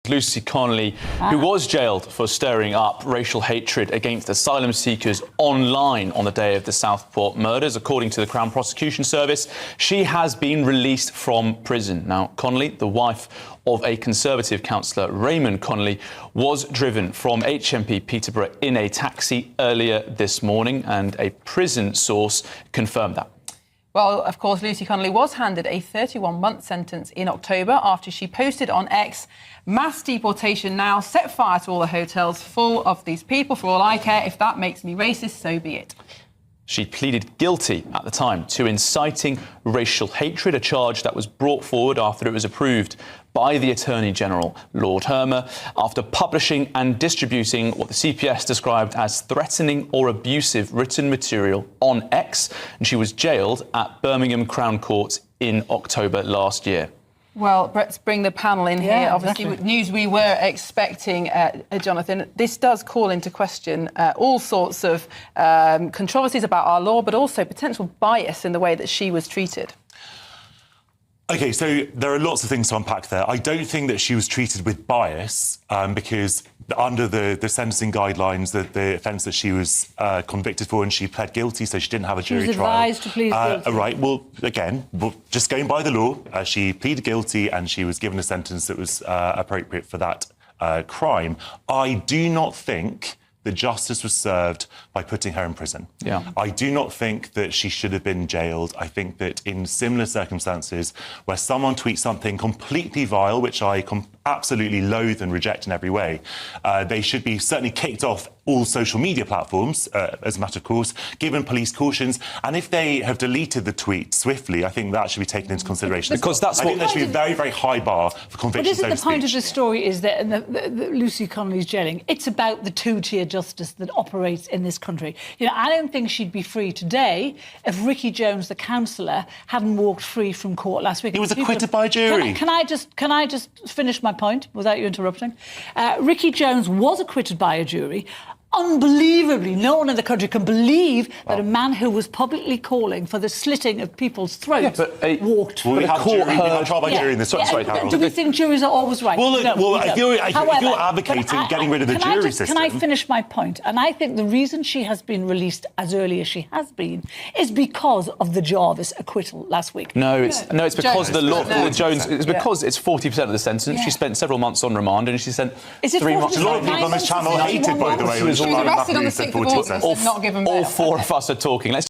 Lucy Connolly, who was jailed for stirring up racial hatred against asylum seekers online on the day of the Southport murders. According to the Crown Prosecution Service, she has been released from prison. Now, Connolly, the wife of a Conservative councillor, Raymond Connolly, was driven from HMP Peterborough in a taxi earlier this morning, and a prison source confirmed that. Well, of course, Lucy Connolly was handed a 31-month sentence in October after she posted on X, "Mass deportation now, set fire to all the hotels full of these people. For all I care, if that makes me racist, so be it." She pleaded guilty at the time to inciting racial hatred, a charge that was brought forward after it was approved by the Attorney General, Lord Hermer, after publishing and distributing what the CPS described as threatening or abusive written material on X. And she was jailed at Birmingham Crown Court in October last year. Well, let's bring the panel in here. Obviously, with news we were expecting, Jonathan. This does call into question all sorts of controversies about our law, but also potential bias in the way that she was treated. OK, so there are lots of things to unpack there. I don't think that she was treated with bias because under the sentencing guidelines, the offence that she was convicted for, and she pled guilty, so she didn't have a jury trial. She was advised to plead guilty. Right, well, again, just going by the law, she pleaded guilty and she was given a sentence that was appropriate for that crime. I do not think the justice was served by putting her in prison. Yeah. I do not think that she should have been jailed. I think that in similar circumstances where someone tweets something completely vile, which I absolutely loathe and reject in every way, they should be certainly kicked off all social media platforms, as a matter of course, given police cautions. And if they have deleted the tweet swiftly, I think that should be taken into consideration. Because that's I think there should be a very, very high bar for convictions. But isn't the point of the story is that Lucy Connolly's jailing, it's about the two-tier justice that operates in this country. You know, I don't think she'd be free today if Ricky Jones, the councillor, hadn't walked free from court last week. He was acquitted by a jury. Can I just finish my point without you interrupting? Ricky Jones was acquitted by a jury. Unbelievably, no one in the country can believe that a man who was publicly calling for the slitting of people's throats walked free. We have trial by jury in this. Sorry, Carole. Do we think juries are always right? Well, look, no, if you're advocating getting rid of the jury system... Can I finish my point? And I think the reason she has been released as early as she has been is because of the Jarvis acquittal last week. No, it's because the law. Jones. It's because it's 40% of the sentence. Yeah. She spent several months on remand, and she spent 3 months. A lot of people on this channel hated, by the way. She was arrested on the 6th of August and not given bail. All four of us are talking. Let's